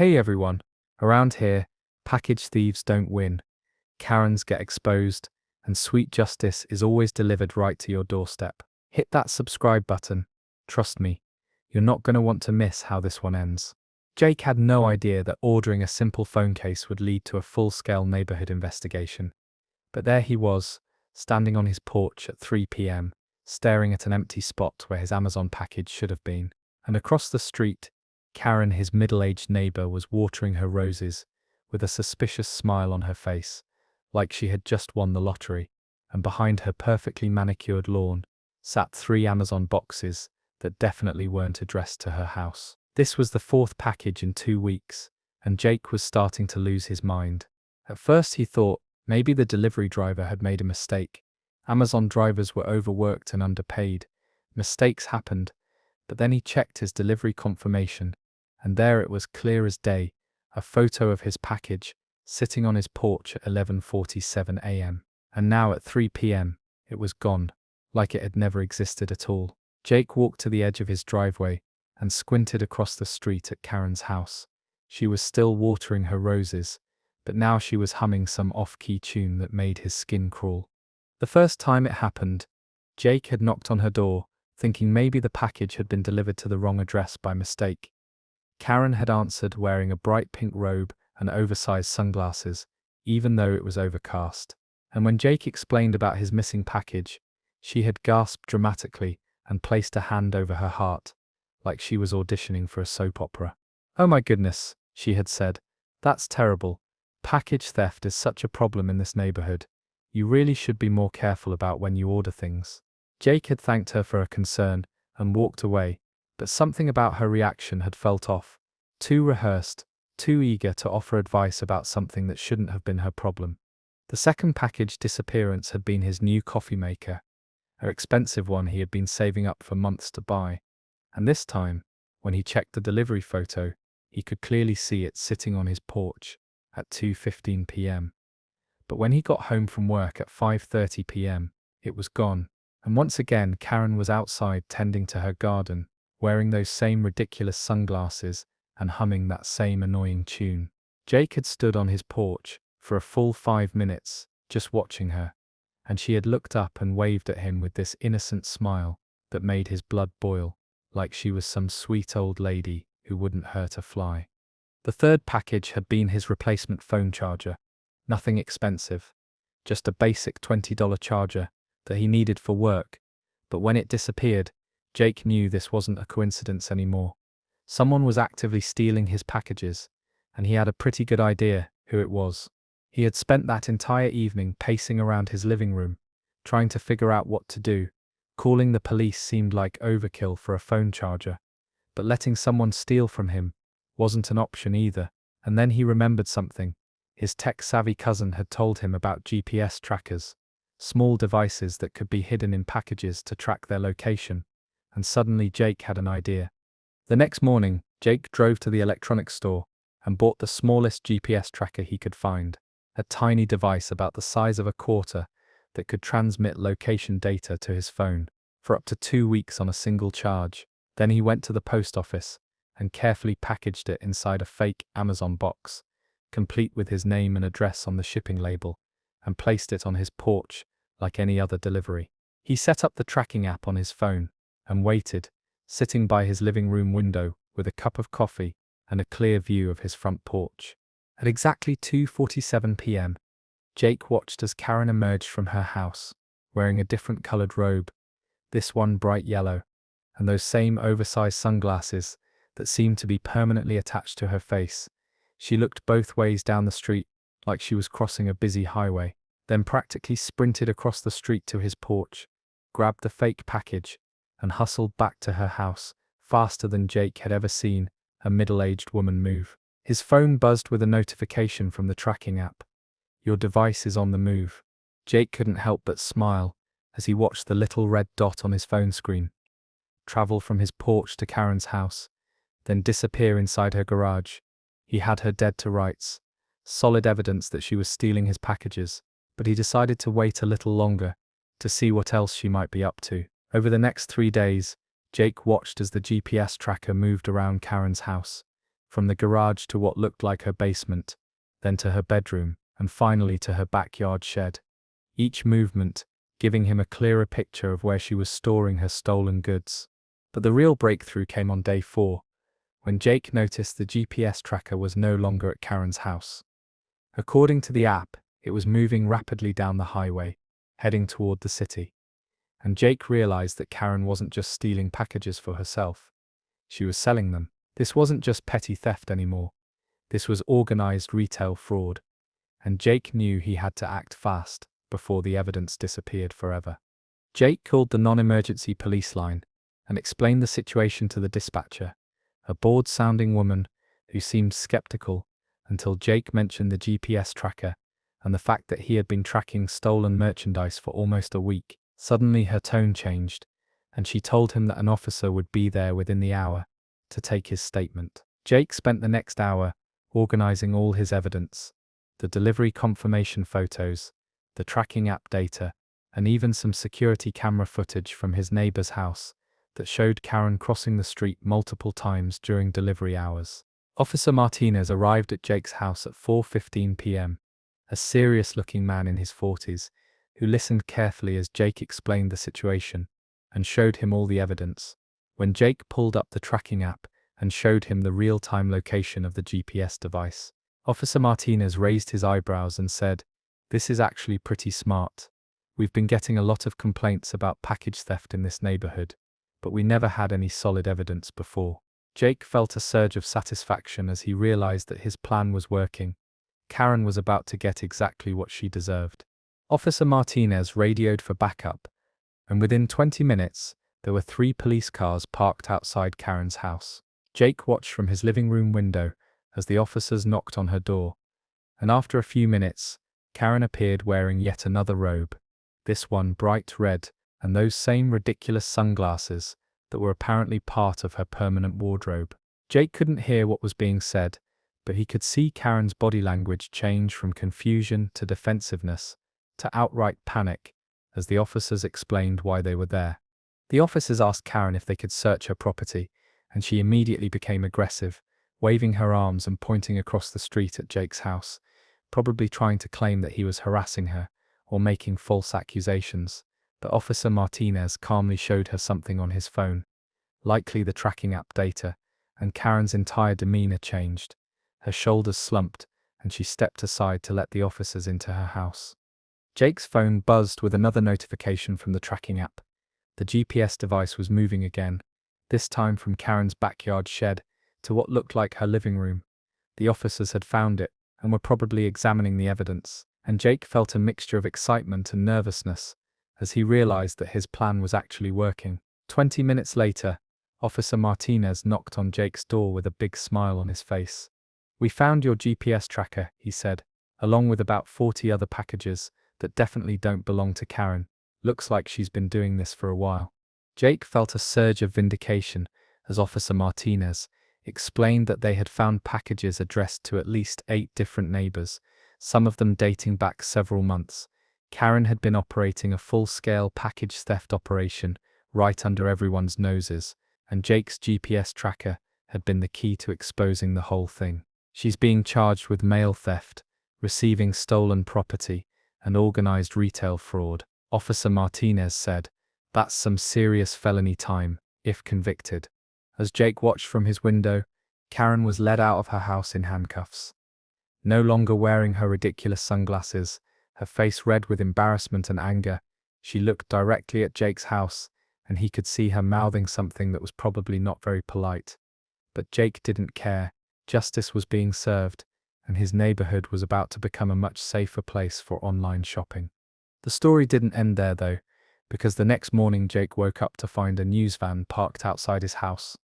Hey everyone, around here, package thieves don't win, Karens get exposed, and sweet justice is always delivered right to your doorstep. Hit that subscribe button. Trust me, you're not going to want to miss how this one ends. Jake had no idea that ordering a simple phone case would lead to a full-scale neighborhood investigation. But there he was, standing on his porch at 3 p.m., staring at an empty spot where his Amazon package should have been. And across the street, Karen, his middle-aged neighbor, was watering her roses, with a suspicious smile on her face, like she had just won the lottery. And behind her perfectly manicured lawn sat 3 Amazon boxes that definitely weren't addressed to her house. This was the 4th package in 2 weeks, and Jake was starting to lose his mind. At first he thought maybe the delivery driver had made a mistake. Amazon drivers were overworked and underpaid. Mistakes happened, but then he checked his delivery confirmation, and there it was clear as day, a photo of his package sitting on his porch at 11:47 a.m. And now at 3 p.m., it was gone, like it had never existed at all. Jake walked to the edge of his driveway and squinted across the street at Karen's house. She was still watering her roses, but now she was humming some off-key tune that made his skin crawl. The first time it happened, Jake had knocked on her door, thinking maybe the package had been delivered to the wrong address by mistake. Karen had answered wearing a bright pink robe and oversized sunglasses, even though it was overcast. And when Jake explained about his missing package, she had gasped dramatically and placed a hand over her heart, like she was auditioning for a soap opera. "Oh my goodness," she had said, "that's terrible. Package theft is such a problem in this neighborhood. You really should be more careful about when you order things." Jake had thanked her for her concern and walked away, but something about her reaction had felt off. Too rehearsed, too eager to offer advice about something that shouldn't have been her problem. The second package disappearance had been his new coffee maker, an expensive one he had been saving up for months to buy. And this time, when he checked the delivery photo, he could clearly see it sitting on his porch at 2:15 p.m. But when he got home from work at 5:30 p.m., it was gone. And once again, Karen was outside tending to her garden, wearing those same ridiculous sunglasses and humming that same annoying tune. Jake had stood on his porch for a full 5 minutes, just watching her, and she had looked up and waved at him with this innocent smile that made his blood boil, like she was some sweet old lady who wouldn't hurt a fly. The third package had been his replacement phone charger. Nothing expensive, just a basic $20 charger that he needed for work. But when it disappeared, Jake knew this wasn't a coincidence anymore. Someone was actively stealing his packages, and he had a pretty good idea who it was. He had spent that entire evening pacing around his living room, trying to figure out what to do. Calling the police seemed like overkill for a phone charger, but letting someone steal from him wasn't an option either. And then he remembered something. His tech-savvy cousin had told him about GPS trackers, small devices that could be hidden in packages to track their location, and suddenly Jake had an idea. The next morning, Jake drove to the electronics store and bought the smallest GPS tracker he could find, a tiny device about the size of a quarter that could transmit location data to his phone for up to 2 weeks on a single charge. Then he went to the post office and carefully packaged it inside a fake Amazon box, complete with his name and address on the shipping label, and placed it on his porch like any other delivery. He set up the tracking app on his phone and waited, sitting by his living room window with a cup of coffee and a clear view of his front porch. At exactly 2:47 p.m., Jake watched as Karen emerged from her house, wearing a different colored robe, this one bright yellow, and those same oversized sunglasses that seemed to be permanently attached to her face. She looked both ways down the street like she was crossing a busy highway, then practically sprinted across the street to his porch, grabbed the fake package, and hustled back to her house faster than Jake had ever seen a middle-aged woman move. His phone buzzed with a notification from the tracking app. "Your device is on the move." Jake couldn't help but smile as he watched the little red dot on his phone screen travel from his porch to Karen's house, then disappear inside her garage. He had her dead to rights, solid evidence that she was stealing his packages, but he decided to wait a little longer to see what else she might be up to. Over the next 3 days, Jake watched as the GPS tracker moved around Karen's house, from the garage to what looked like her basement, then to her bedroom, and finally to her backyard shed. Each movement giving him a clearer picture of where she was storing her stolen goods. But the real breakthrough came on day 4, when Jake noticed the GPS tracker was no longer at Karen's house. According to the app, it was moving rapidly down the highway, heading toward the city. And Jake realized that Karen wasn't just stealing packages for herself. She was selling them. This wasn't just petty theft anymore. This was organized retail fraud. And Jake knew he had to act fast before the evidence disappeared forever. Jake called the non-emergency police line and explained the situation to the dispatcher, a bored-sounding woman who seemed skeptical until Jake mentioned the GPS tracker and the fact that he had been tracking stolen merchandise for almost a week. Suddenly her tone changed, and she told him that an officer would be there within the hour to take his statement. Jake spent the next hour organizing all his evidence, the delivery confirmation photos, the tracking app data, and even some security camera footage from his neighbor's house that showed Karen crossing the street multiple times during delivery hours. Officer Martinez arrived at Jake's house at 4:15 p.m., a serious-looking man in his 40s who listened carefully as Jake explained the situation and showed him all the evidence. When Jake pulled up the tracking app and showed him the real-time location of the GPS device, Officer Martinez raised his eyebrows and said, "This is actually pretty smart. We've been getting a lot of complaints about package theft in this neighborhood, but we never had any solid evidence before." Jake felt a surge of satisfaction as he realized that his plan was working. Karen was about to get exactly what she deserved. Officer Martinez radioed for backup, and within 20 minutes, there were 3 police cars parked outside Karen's house. Jake watched from his living room window as the officers knocked on her door, and after a few minutes, Karen appeared wearing yet another robe, this one bright red, and those same ridiculous sunglasses that were apparently part of her permanent wardrobe. Jake couldn't hear what was being said, but he could see Karen's body language change from confusion to defensiveness to outright panic as the officers explained why they were there. The officers asked Karen if they could search her property, and she immediately became aggressive, waving her arms and pointing across the street at Jake's house, probably trying to claim that he was harassing her or making false accusations. But Officer Martinez calmly showed her something on his phone, likely the tracking app data, and Karen's entire demeanor changed. Her shoulders slumped, and she stepped aside to let the officers into her house. Jake's phone buzzed with another notification from the tracking app. The GPS device was moving again, this time from Karen's backyard shed to what looked like her living room. The officers had found it and were probably examining the evidence, and Jake felt a mixture of excitement and nervousness as he realized that his plan was actually working. 20 minutes later, Officer Martinez knocked on Jake's door with a big smile on his face. "We found your GPS tracker," he said, "along with about 40 other packages that definitely don't belong to Karen. Looks like she's been doing this for a while." Jake felt a surge of vindication as Officer Martinez explained that they had found packages addressed to at least 8 different neighbors, some of them dating back several months. Karen had been operating a full-scale package theft operation right under everyone's noses, and Jake's GPS tracker had been the key to exposing the whole thing. "She's being charged with mail theft, receiving stolen property, and organized retail fraud," Officer Martinez said. "That's some serious felony time, if convicted." As Jake watched from his window, Karen was led out of her house in handcuffs. No longer wearing her ridiculous sunglasses, her face red with embarrassment and anger, she looked directly at Jake's house, and he could see her mouthing something that was probably not very polite. But Jake didn't care. Justice was being served, and his neighborhood was about to become a much safer place for online shopping. The story didn't end there, though, because the next morning Jake woke up to find a news van parked outside his house.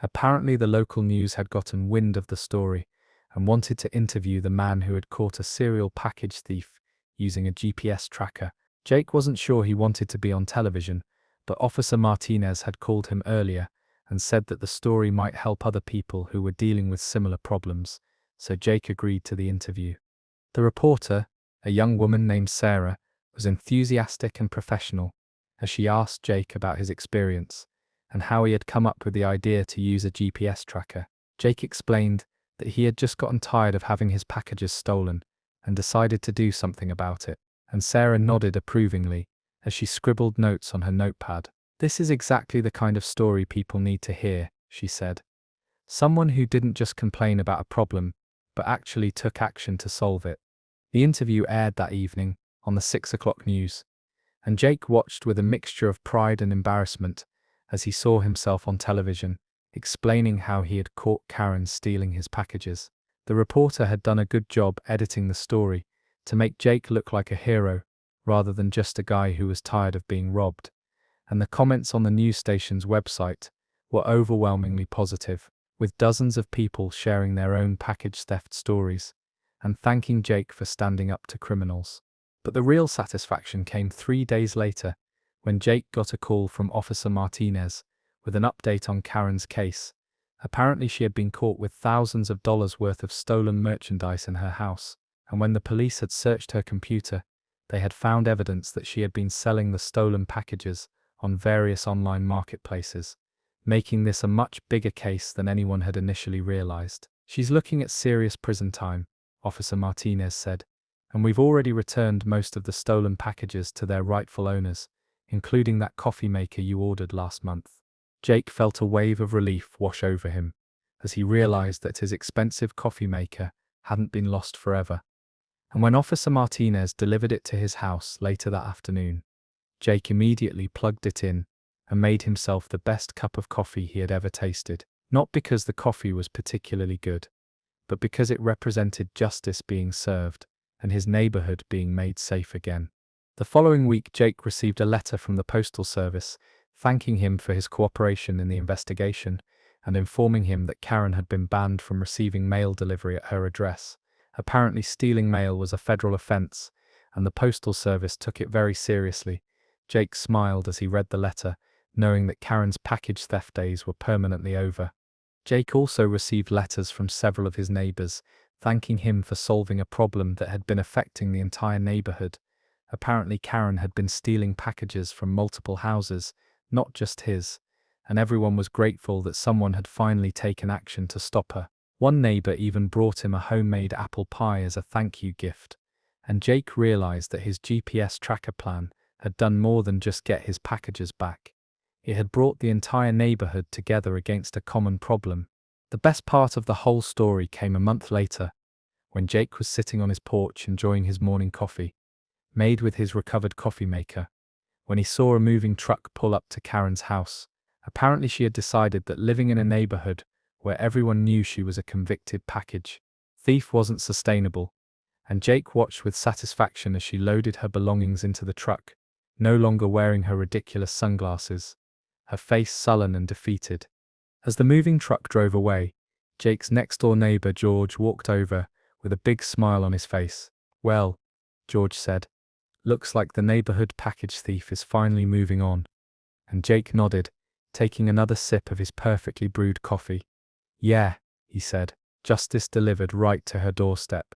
Apparently, the local news had gotten wind of the story and wanted to interview the man who had caught a serial package thief using a GPS tracker. Jake wasn't sure he wanted to be on television, but Officer Martinez had called him earlier and said that the story might help other people who were dealing with similar problems, so Jake agreed to the interview. The reporter, a young woman named Sarah, was enthusiastic and professional as she asked Jake about his experience and how he had come up with the idea to use a GPS tracker. Jake explained that he had just gotten tired of having his packages stolen and decided to do something about it, and Sarah nodded approvingly as she scribbled notes on her notepad. "This is exactly the kind of story people need to hear," she said. "Someone who didn't just complain about a problem, but actually took action to solve it." The interview aired that evening on the 6 o'clock news, and Jake watched with a mixture of pride and embarrassment as he saw himself on television, explaining how he had caught Karen stealing his packages. The reporter had done a good job editing the story to make Jake look like a hero rather than just a guy who was tired of being robbed, and the comments on the news station's website were overwhelmingly positive, with dozens of people sharing their own package theft stories and thanking Jake for standing up to criminals. But the real satisfaction came 3 days later when Jake got a call from Officer Martinez with an update on Karen's case. Apparently she had been caught with thousands of dollars worth of stolen merchandise in her house, and when the police had searched her computer, they had found evidence that she had been selling the stolen packages on various online marketplaces, making this a much bigger case than anyone had initially realized. "She's looking at serious prison time," Officer Martinez said, "and we've already returned most of the stolen packages to their rightful owners, including that coffee maker you ordered last month." Jake felt a wave of relief wash over him as he realized that his expensive coffee maker hadn't been lost forever. And when Officer Martinez delivered it to his house later that afternoon, Jake immediately plugged it in and made himself the best cup of coffee he had ever tasted, not because the coffee was particularly good, but because it represented justice being served and his neighborhood being made safe again. The following week, Jake received a letter from the Postal Service thanking him for his cooperation in the investigation and informing him that Karen had been banned from receiving mail delivery at her address. Apparently, stealing mail was a federal offense, and the Postal Service took it very seriously. Jake smiled as he read the letter, knowing that Karen's package theft days were permanently over. Jake also received letters from several of his neighbors, thanking him for solving a problem that had been affecting the entire neighborhood. Apparently, Karen had been stealing packages from multiple houses, not just his, and everyone was grateful that someone had finally taken action to stop her. One neighbor even brought him a homemade apple pie as a thank you gift, and Jake realized that his GPS tracker plan had done more than just get his packages back. It had brought the entire neighborhood together against a common problem. The best part of the whole story came a month later, when Jake was sitting on his porch enjoying his morning coffee, made with his recovered coffee maker, when he saw a moving truck pull up to Karen's house. Apparently she had decided that living in a neighborhood where everyone knew she was a convicted package thief wasn't sustainable, and Jake watched with satisfaction as she loaded her belongings into the truck, no longer wearing her ridiculous sunglasses, her face sullen and defeated. As the moving truck drove away, Jake's next-door neighbor George walked over with a big smile on his face. "Well," George said, "looks like the neighborhood package thief is finally moving on." And Jake nodded, taking another sip of his perfectly brewed coffee. "Yeah," he said, "justice delivered right to her doorstep."